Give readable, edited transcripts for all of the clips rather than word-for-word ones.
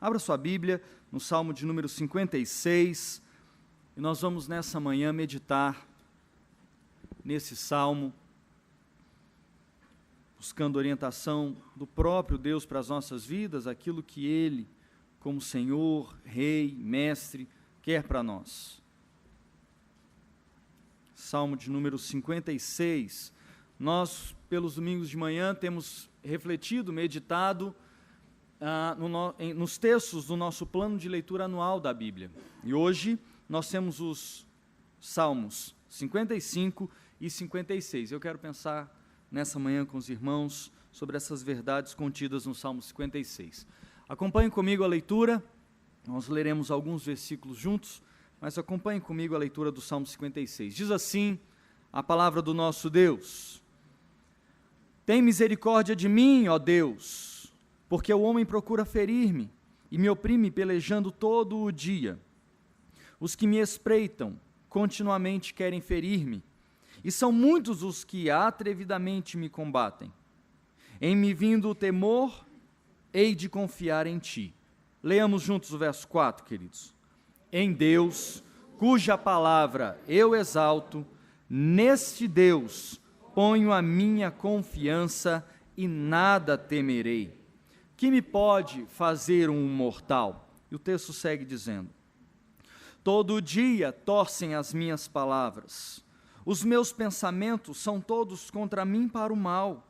Abra sua Bíblia no Salmo de número 56, e nós vamos nessa manhã meditar nesse Salmo, buscando orientação do próprio Deus para as nossas vidas, aquilo que Ele, como Senhor, Rei, Mestre, quer para nós. Salmo de número 56, nós, pelos domingos de manhã, temos refletido, meditado nos textos do nosso plano de leitura anual da Bíblia. E hoje nós temos os Salmos 55 e 56. Eu quero pensar nessa manhã com os irmãos sobre essas verdades contidas no Salmo 56. Acompanhe comigo a leitura, nós leremos alguns versículos juntos, mas acompanhe comigo a leitura do Salmo 56. Diz assim a palavra do nosso Deus: Tem misericórdia de mim, ó Deus, porque o homem procura ferir-me e me oprime pelejando todo o dia. Os que me espreitam continuamente querem ferir-me, e são muitos os que atrevidamente me combatem. Em me vindo o temor, hei de confiar em ti. Leamos juntos o verso 4, queridos. Em Deus, cuja palavra eu exalto, neste Deus ponho a minha confiança e nada temerei. Que me pode fazer um mortal? E o texto segue dizendo: Todo dia torcem as minhas palavras, os meus pensamentos são todos contra mim para o mal.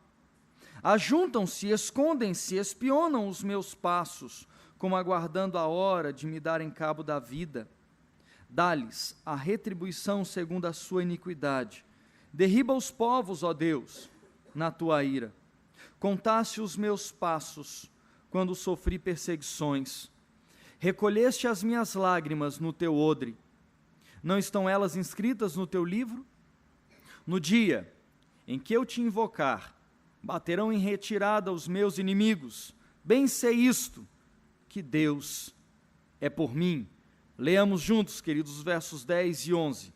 Ajuntam-se, escondem-se, espionam os meus passos, como aguardando a hora de me darem cabo da vida. Dá-lhes a retribuição segundo a sua iniquidade. Derriba os povos, ó Deus, na tua ira. Contaste os meus passos quando sofri perseguições. Recolheste as minhas lágrimas no teu odre. Não estão elas inscritas no teu livro? No dia em que eu te invocar, baterão em retirada os meus inimigos. Bem sei isto, que Deus é por mim. Leamos juntos, queridos, os versos 10 e 11.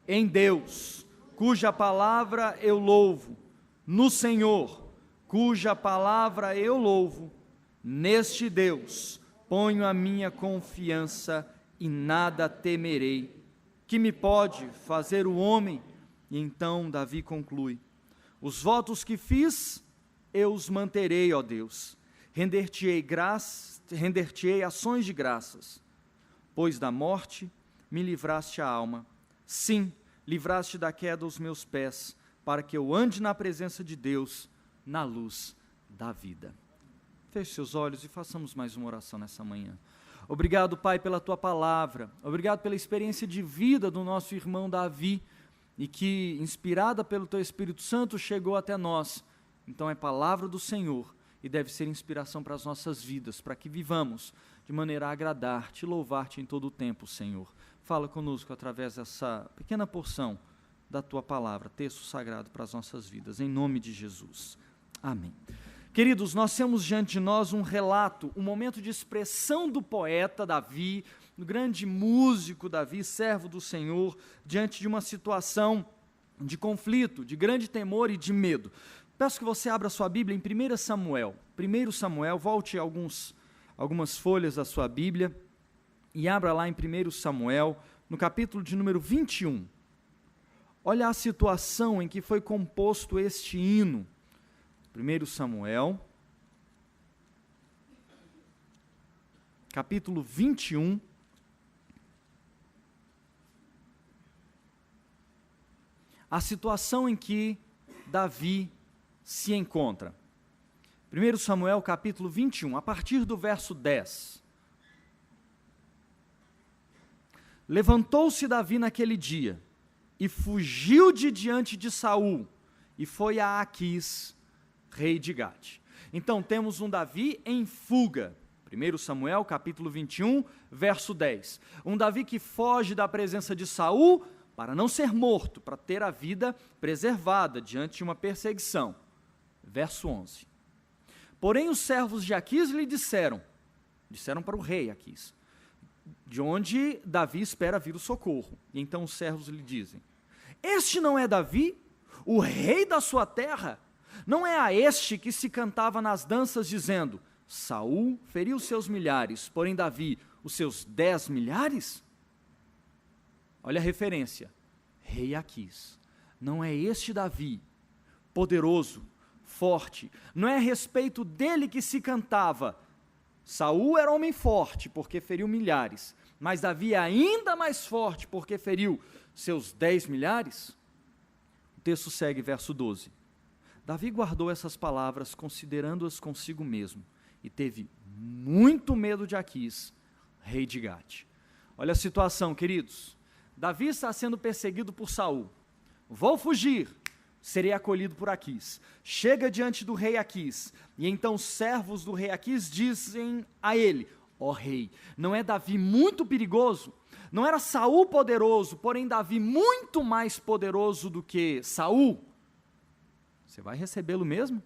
Em Deus, cuja palavra eu louvo, no Senhor, cuja palavra eu louvo, neste Deus ponho a minha confiança e nada temerei. Que me pode fazer o homem? E então Davi conclui: Os votos que fiz, eu os manterei, ó Deus. Render-te-ei ações de graças, pois da morte me livraste a alma. Sim, livraste da queda os meus pés, para que eu ande na presença de Deus, na luz da vida. Feche seus olhos e façamos mais uma oração nessa manhã. Obrigado, Pai, pela Tua palavra. Obrigado pela experiência de vida do nosso irmão Davi, e que, inspirada pelo Teu Espírito Santo, chegou até nós. Então é palavra do Senhor e deve ser inspiração para as nossas vidas, para que vivamos de maneira a agradar-Te e louvar-Te em todo o tempo, Senhor. Fala conosco através dessa pequena porção da Tua palavra, texto sagrado para as nossas vidas, em nome de Jesus. Amém. Queridos, nós temos diante de nós um relato, um momento de expressão do poeta Davi, do grande músico Davi, servo do Senhor, diante de uma situação de conflito, de grande temor e de medo. Peço que você abra sua Bíblia em 1 Samuel. 1 Samuel, volte algumas folhas da sua Bíblia e abra lá em 1 Samuel, no capítulo de número 21. Olha a situação em que foi composto este hino. 1 Samuel, capítulo 21, a situação em que Davi se encontra. 1 Samuel, capítulo 21, a partir do verso 10. Levantou-se Davi naquele dia, e fugiu de diante de Saul, e foi a Aquis, rei de Gate. Então temos um Davi em fuga. 1 Samuel, capítulo 21, verso 10. Um Davi que foge da presença de Saul para não ser morto, para ter a vida preservada diante de uma perseguição. Verso 11. Porém os servos de Aquis lhe disseram para o rei Aquis, de onde Davi espera vir o socorro. E então os servos lhe dizem: Este não é Davi, o rei da sua terra? Não é a este que se cantava nas danças, dizendo: Saul feriu seus milhares, porém Davi os seus 10 milhares? Olha a referência, rei Aquis. Não é este Davi, poderoso, forte, não é a respeito dele que se cantava. Saul era homem forte, porque feriu milhares, mas Davi é ainda mais forte, porque feriu seus 10 milhares? O texto segue, verso 12. Davi guardou essas palavras, considerando-as consigo mesmo, e teve muito medo de Aquis, rei de Gate. Olha a situação, queridos. Davi está sendo perseguido por Saul. Vou fugir, serei acolhido por Aquis. Chega diante do rei Aquis, e então os servos do rei Aquis dizem a ele: ó rei, não é Davi muito perigoso? Não era Saul poderoso, porém Davi muito mais poderoso do que Saul? Você vai recebê-lo mesmo?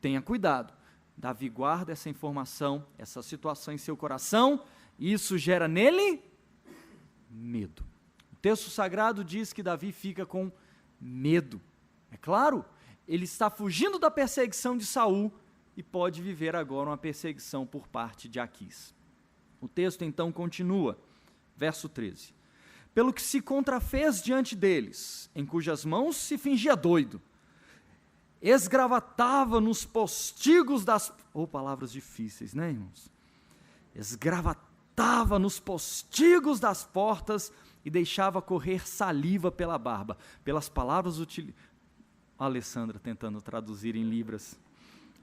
Tenha cuidado. Davi guarda essa informação, essa situação em seu coração, e isso gera nele medo. O texto sagrado diz que Davi fica com medo. É claro, ele está fugindo da perseguição de Saul e pode viver agora uma perseguição por parte de Aquis. O texto então continua, verso 13. Pelo que se contrafez diante deles, em cujas mãos se fingia doido, esgravatava nos postigos das... palavras difíceis, né, irmãos? Esgravatava nos postigos das portas e deixava correr saliva pela barba. Pelas palavras a Alessandra tentando traduzir em libras.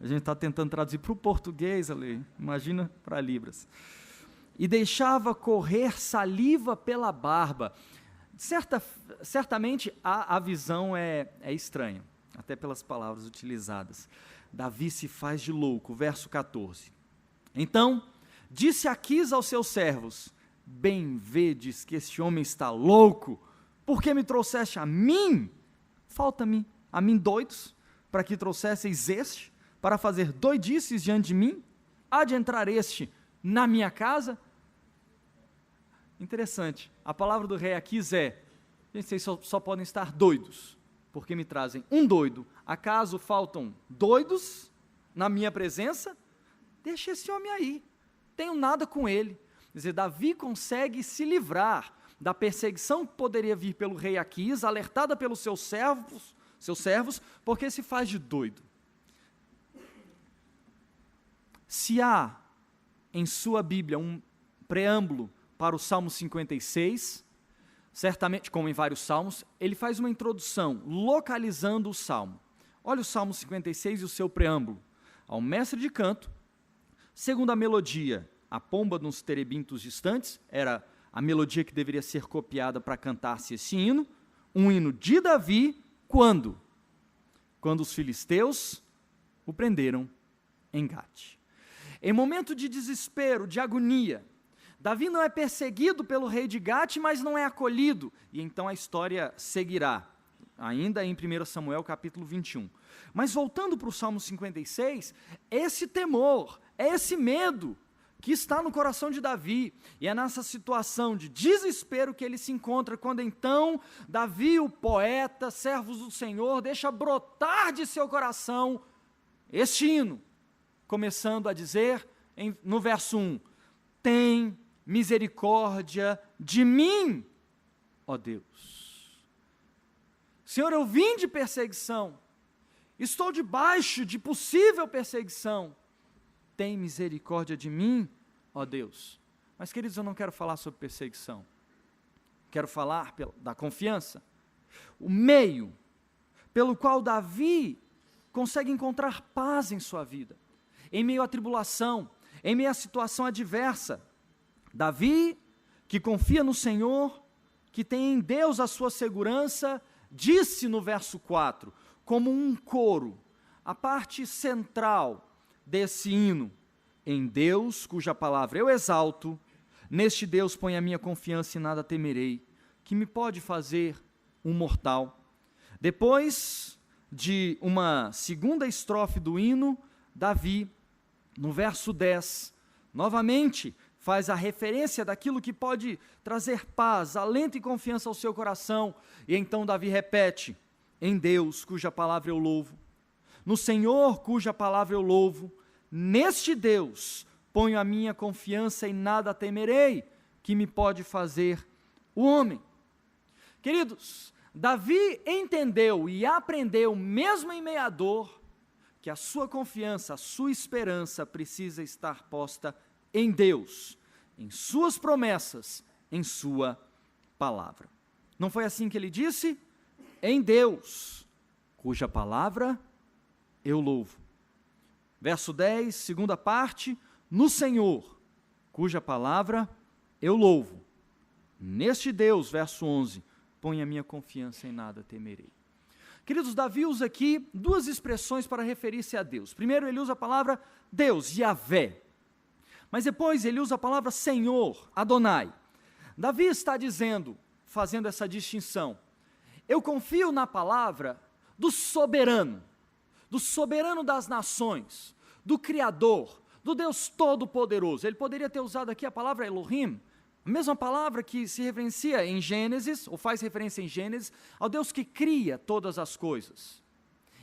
A gente está tentando traduzir para o português, Ale, imagina para libras. E deixava correr saliva pela barba. Certamente a visão é estranha, até pelas palavras utilizadas. Davi se faz de louco, verso 14. Então, disse Aquis aos seus servos: bem vedes que este homem está louco, porque me trouxeste a mim? Falta-me a mim doidos, para que trouxesseis este, para fazer doidices diante de mim? Há de entrar este na minha casa? Interessante, a palavra do rei Aquis é: gente, vocês só podem estar doidos, porque me trazem um doido. Acaso faltam doidos na minha presença? Deixa esse homem aí, tenho nada com ele. Quer dizer, Davi consegue se livrar da perseguição que poderia vir pelo rei Aquis, alertada pelos seus servos, porque se faz de doido. Se há em sua Bíblia um preâmbulo para o Salmo 56, certamente, como em vários salmos, ele faz uma introdução, localizando o salmo. Olha o Salmo 56 e o seu preâmbulo. Ao mestre de canto, segundo a melodia, a pomba nos terebintos distantes, era a melodia que deveria ser copiada para cantar-se esse hino, um hino de Davi, quando? Quando os filisteus o prenderam em Gate. Em momento de desespero, de agonia, Davi não é perseguido pelo rei de Gate, mas não é acolhido, e então a história seguirá, ainda em 1 Samuel capítulo 21. Mas voltando para o Salmo 56, esse temor, esse medo que está no coração de Davi, e é nessa situação de desespero que ele se encontra, quando então Davi, o poeta, servos do Senhor, deixa brotar de seu coração este hino, começando a dizer, no verso 1, tem misericórdia de mim, ó Deus. Senhor, eu vim de perseguição, estou debaixo de possível perseguição, tem misericórdia de mim, ó Deus. Mas, queridos, eu não quero falar sobre perseguição, quero falar da confiança, o meio pelo qual Davi consegue encontrar paz em sua vida, em meio à tribulação, em meio à situação adversa. Davi, que confia no Senhor, que tem em Deus a sua segurança, disse no verso 4, como um coro, a parte central desse hino: em Deus, cuja palavra eu exalto, neste Deus ponho a minha confiança e nada temerei, que me pode fazer um mortal. Depois de uma segunda estrofe do hino, Davi, no verso 10, novamente faz a referência daquilo que pode trazer paz, alento e confiança ao seu coração, e então Davi repete: em Deus, cuja palavra eu louvo, no Senhor, cuja palavra eu louvo, neste Deus ponho a minha confiança e nada temerei, que me pode fazer o homem. Queridos, Davi entendeu e aprendeu, mesmo em meio à dor, que a sua confiança, a sua esperança precisa estar posta em Deus, em suas promessas, em sua palavra. Não foi assim que ele disse? Em Deus, cuja palavra eu louvo. Verso 10, segunda parte, no Senhor, cuja palavra eu louvo. Neste Deus, verso 11, ponho a minha confiança e nada temerei. Queridos, Davi usa aqui duas expressões para referir-se a Deus. Primeiro, ele usa a palavra Deus, Yahvé. Mas depois ele usa a palavra Senhor, Adonai. Davi está dizendo, fazendo essa distinção, eu confio na palavra do soberano das nações, do Criador, do Deus Todo-Poderoso. Ele poderia ter usado aqui a palavra Elohim, a mesma palavra que se referencia em Gênesis, ou faz referência em Gênesis, ao Deus que cria todas as coisas.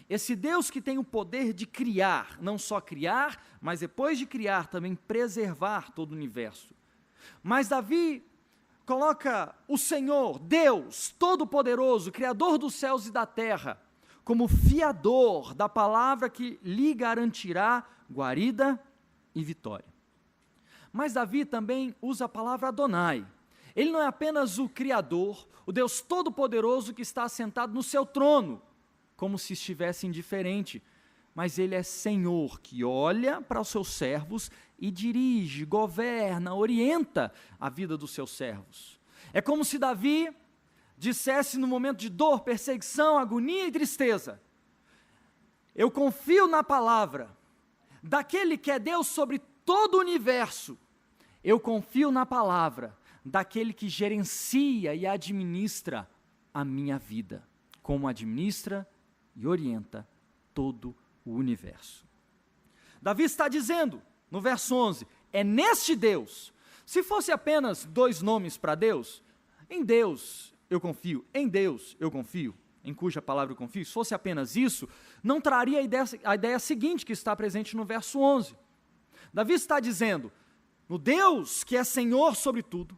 Esse Deus que tem o poder de criar, não só criar, mas depois de criar também preservar todo o universo. Mas Davi coloca o Senhor, Deus Todo-Poderoso, Criador dos céus e da terra, como fiador da palavra que lhe garantirá guarida e vitória. Mas Davi também usa a palavra Adonai. Ele não é apenas o Criador, o Deus Todo-Poderoso que está assentado no seu trono, como se estivesse indiferente, mas ele é Senhor, que olha para os seus servos e dirige, governa, orienta a vida dos seus servos. É como se Davi dissesse no momento de dor, perseguição, agonia e tristeza, eu confio na palavra daquele que é Deus sobre todo o universo, eu confio na palavra daquele que gerencia e administra a minha vida, como administra e orienta todo o universo. Davi está dizendo, no verso 11, é neste Deus. Se fosse apenas dois nomes para Deus, em Deus eu confio, em Deus eu confio, em cuja palavra eu confio, se fosse apenas isso, não traria a ideia seguinte que está presente no verso 11. Davi está dizendo, no Deus que é Senhor sobre tudo,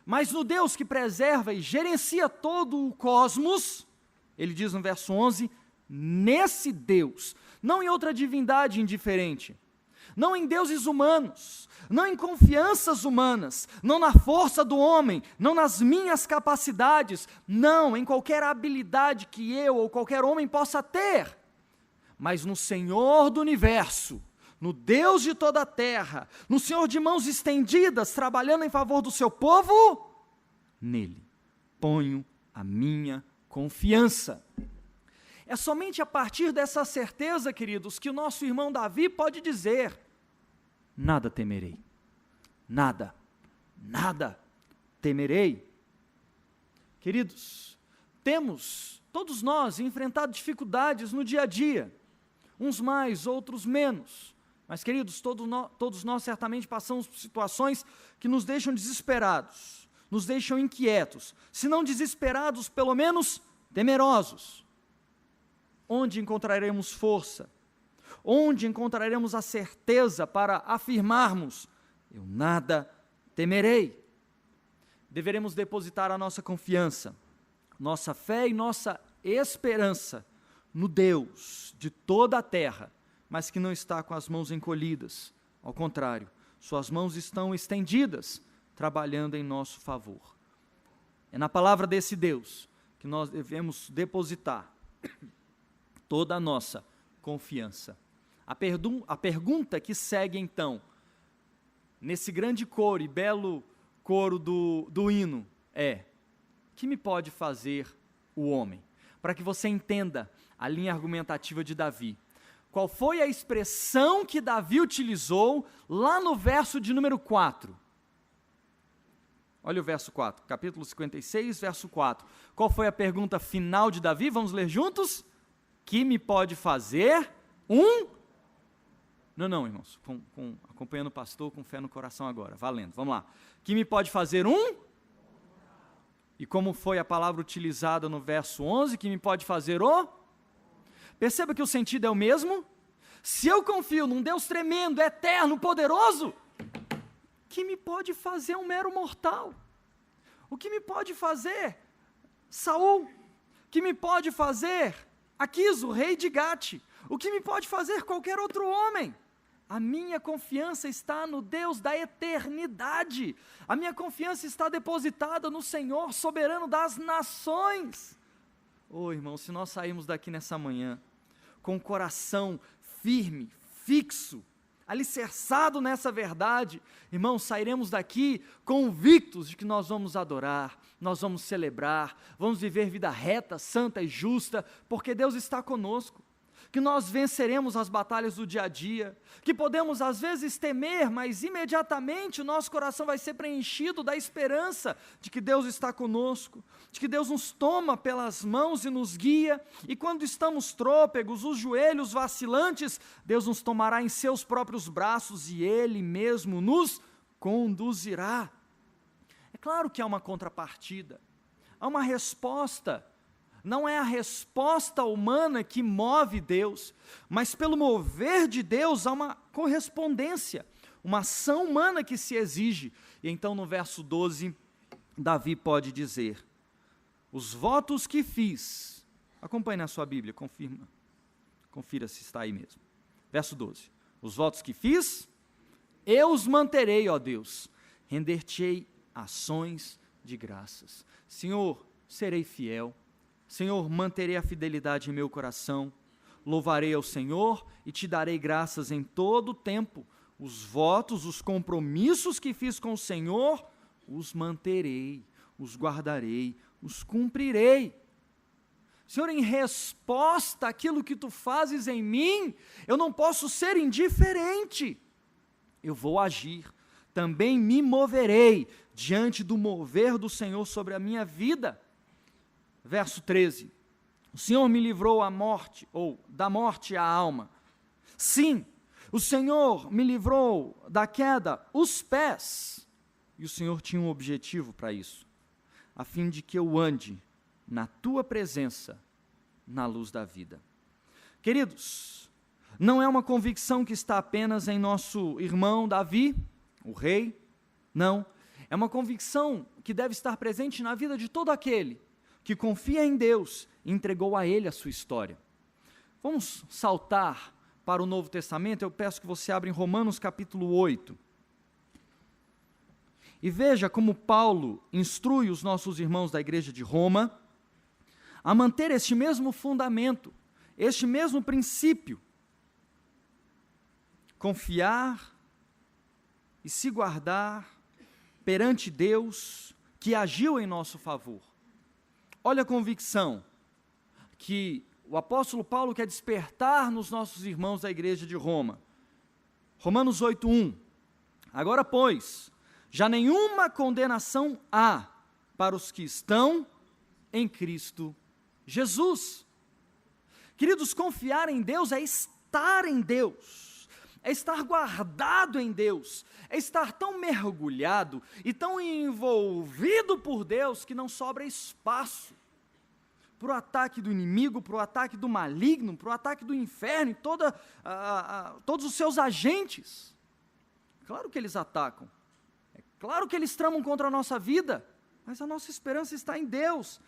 mas no Deus que preserva e gerencia todo o cosmos, ele diz no verso 11, nesse Deus, não em outra divindade indiferente, não em deuses humanos, não em confianças humanas, não na força do homem, não nas minhas capacidades, não em qualquer habilidade que eu ou qualquer homem possa ter, mas no Senhor do universo, no Deus de toda a terra, no Senhor de mãos estendidas, trabalhando em favor do seu povo, nele ponho a minha confiança. É somente a partir dessa certeza, queridos, que o nosso irmão Davi pode dizer, nada temerei, nada temerei. Queridos, temos, todos nós, enfrentado dificuldades no dia a dia, uns mais, outros menos, mas queridos, todos nós certamente passamos por situações que nos deixam desesperados, nos deixam inquietos, se não desesperados, pelo menos temerosos. Onde encontraremos força? Onde encontraremos a certeza para afirmarmos, eu nada temerei? Deveremos depositar a nossa confiança, nossa fé e nossa esperança no Deus de toda a terra, mas que não está com as mãos encolhidas, ao contrário, suas mãos estão estendidas, trabalhando em nosso favor. É na palavra desse Deus que nós devemos depositar toda a nossa confiança. A pergunta que segue então, nesse grande coro e belo coro do hino, é, que me pode fazer o homem? Para que você entenda a linha argumentativa de Davi. Qual foi a expressão que Davi utilizou lá no verso de número 4? Olha o verso 4, capítulo 56, verso 4. Qual foi a pergunta final de Davi? Vamos ler juntos? Que me pode fazer um... Não, irmãos, acompanhando o pastor com fé no coração agora, valendo, vamos lá. Que me pode fazer um... E como foi a palavra utilizada no verso 11, que me pode fazer o... Perceba que o sentido é o mesmo. Se eu confio num Deus tremendo, eterno, poderoso, o que me pode fazer um mero mortal? O que me pode fazer Saul? O que me pode fazer Aquiso, rei de Gate? O que me pode fazer qualquer outro homem? A minha confiança está no Deus da eternidade. A minha confiança está depositada no Senhor soberano das nações. Irmão, se nós sairmos daqui nessa manhã com o coração firme, fixo, alicerçado nessa verdade, irmãos, sairemos daqui convictos de que nós vamos adorar, nós vamos celebrar, vamos viver vida reta, santa e justa, porque Deus está conosco, que nós venceremos as batalhas do dia a dia, que podemos às vezes temer, mas imediatamente o nosso coração vai ser preenchido da esperança de que Deus está conosco, de que Deus nos toma pelas mãos e nos guia, e quando estamos trôpegos, os joelhos vacilantes, Deus nos tomará em seus próprios braços e Ele mesmo nos conduzirá. É claro que há uma contrapartida, há uma resposta. Não é a resposta humana que move Deus, mas pelo mover de Deus há uma correspondência, uma ação humana que se exige. E então no verso 12, Davi pode dizer: os votos que fiz, acompanhe na sua Bíblia, confira se está aí mesmo. Verso 12, os votos que fiz, eu os manterei, ó Deus, render-te-ei ações de graças. Senhor, serei fiel. Senhor, manterei a fidelidade em meu coração, louvarei ao Senhor e te darei graças em todo o tempo. Os votos, os compromissos que fiz com o Senhor, os manterei, os guardarei, os cumprirei. Senhor, em resposta àquilo que tu fazes em mim, eu não posso ser indiferente, eu vou agir, também me moverei diante do mover do Senhor sobre a minha vida. Verso 13, o Senhor me livrou à morte, ou da morte à alma. Sim, o Senhor me livrou da queda, os pés. E o Senhor tinha um objetivo para isso, a fim de que eu ande na tua presença, na luz da vida. Queridos, não é uma convicção que está apenas em nosso irmão Davi, o rei, não. É uma convicção que deve estar presente na vida de todo aquele que confia em Deus e entregou a Ele a sua história. Vamos saltar para o Novo Testamento, eu peço que você abra em Romanos capítulo 8. E veja como Paulo instrui os nossos irmãos da igreja de Roma a manter este mesmo fundamento, este mesmo princípio. Confiar e se guardar perante Deus que agiu em nosso favor. Olha a convicção que o apóstolo Paulo quer despertar nos nossos irmãos da igreja de Roma. Romanos 8:1. Agora, pois, já nenhuma condenação há para os que estão em Cristo Jesus. Queridos, confiar em Deus é estar em Deus, é estar guardado em Deus, é estar tão mergulhado e tão envolvido por Deus que não sobra espaço para o ataque do inimigo, para o ataque do maligno, para o ataque do inferno e todos os seus agentes. Claro que eles atacam, é claro que eles tramam contra a nossa vida, mas a nossa esperança está em Deus,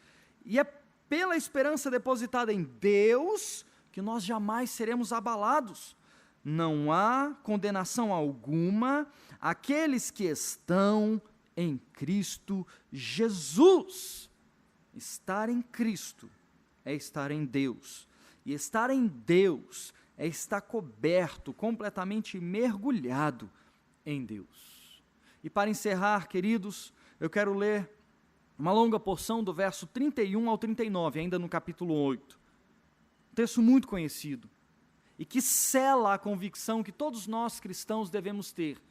e é pela esperança depositada em Deus que nós jamais seremos abalados. Não há condenação alguma àqueles que estão em Cristo Jesus. Estar em Cristo é estar em Deus, e estar em Deus é estar coberto, completamente mergulhado em Deus. E para encerrar, queridos, eu quero ler uma longa porção do verso 31 ao 39, ainda no capítulo 8. Um texto muito conhecido, e que sela a convicção que todos nós cristãos devemos ter.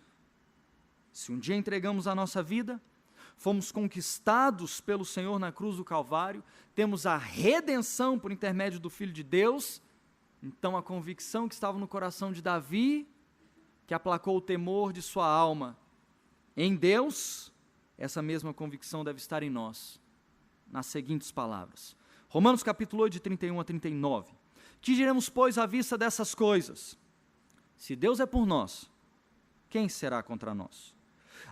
Se um dia entregamos a nossa vida, fomos conquistados pelo Senhor na cruz do Calvário, temos a redenção por intermédio do Filho de Deus, então a convicção que estava no coração de Davi, que aplacou o temor de sua alma em Deus, essa mesma convicção deve estar em nós, nas seguintes palavras. Romanos capítulo 8, de 31 a 39. Que diremos, pois, à vista dessas coisas? Se Deus é por nós, quem será contra nós?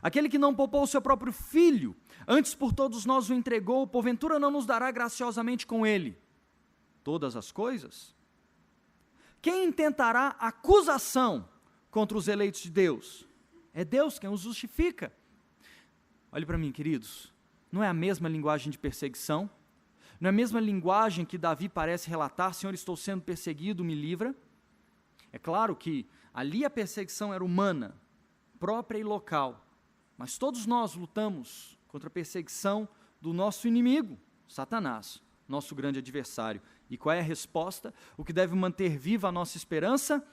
Aquele que não poupou o seu próprio filho, antes por todos nós o entregou, porventura não nos dará graciosamente com ele todas as coisas? Quem intentará acusação contra os eleitos de Deus? É Deus quem os justifica. Olhe para mim, queridos, não é a mesma linguagem de perseguição? Não é a mesma linguagem que Davi parece relatar: Senhor, estou sendo perseguido, me livra? É claro que ali a perseguição era humana, própria e local, mas todos nós lutamos contra a perseguição do nosso inimigo, Satanás, nosso grande adversário. E qual é a resposta? O que deve manter viva a nossa esperança?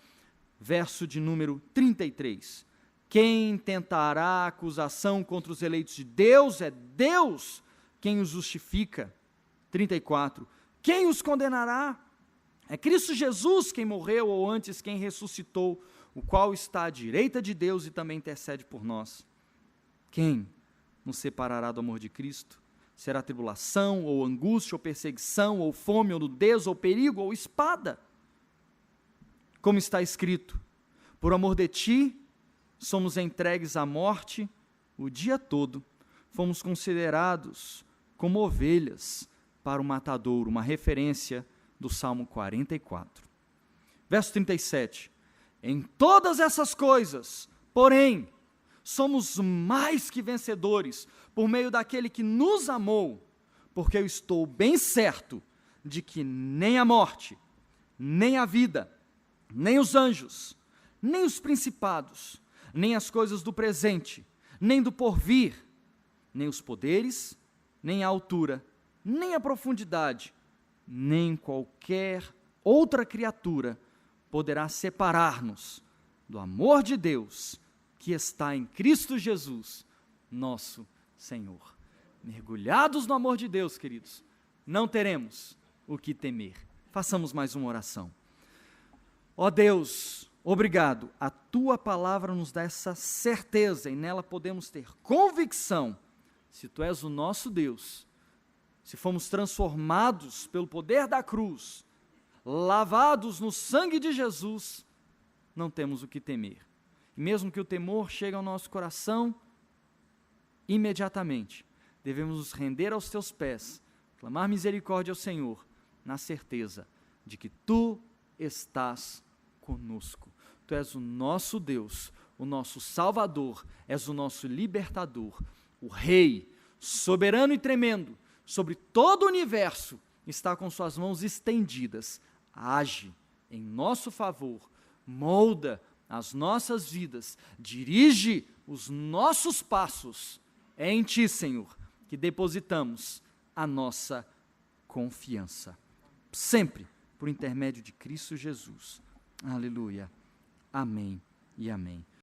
Verso de número 33. Quem tentará acusação contra os eleitos de Deus? É Deus quem os justifica. 34. Quem os condenará? É Cristo Jesus quem morreu, ou antes quem ressuscitou, o qual está à direita de Deus e também intercede por nós. Quem nos separará do amor de Cristo? Será tribulação, ou angústia, ou perseguição, ou fome, ou nudez, ou perigo, ou espada? Como está escrito: por amor de ti, somos entregues à morte o dia todo, fomos considerados como ovelhas para o matadouro, uma referência do Salmo 44. Verso 37, em todas essas coisas, porém, somos mais que vencedores, por meio daquele que nos amou, porque eu estou bem certo de que nem a morte, nem a vida, nem os anjos, nem os principados, nem as coisas do presente, nem do porvir, nem os poderes, nem a altura, nem a profundidade, nem qualquer outra criatura poderá separar-nos do amor de Deus que está em Cristo Jesus, nosso Senhor. Mergulhados no amor de Deus, queridos, não teremos o que temer. Façamos mais uma oração. Ó Deus, obrigado, a Tua palavra nos dá essa certeza e nela podemos ter convicção. Se Tu és o nosso Deus, se fomos transformados pelo poder da cruz, lavados no sangue de Jesus, não temos o que temer. E mesmo que o temor chegue ao nosso coração, imediatamente devemos nos render aos Teus pés, clamar misericórdia ao Senhor, na certeza de que Tu estás conosco. Tu és o nosso Deus, o nosso Salvador, és o nosso libertador, o Rei, soberano e tremendo, sobre todo o universo, está com suas mãos estendidas. Age em nosso favor, molda as nossas vidas, dirige os nossos passos. É em Ti, Senhor, que depositamos a nossa confiança, sempre por intermédio de Cristo Jesus. Aleluia. Amém e amém.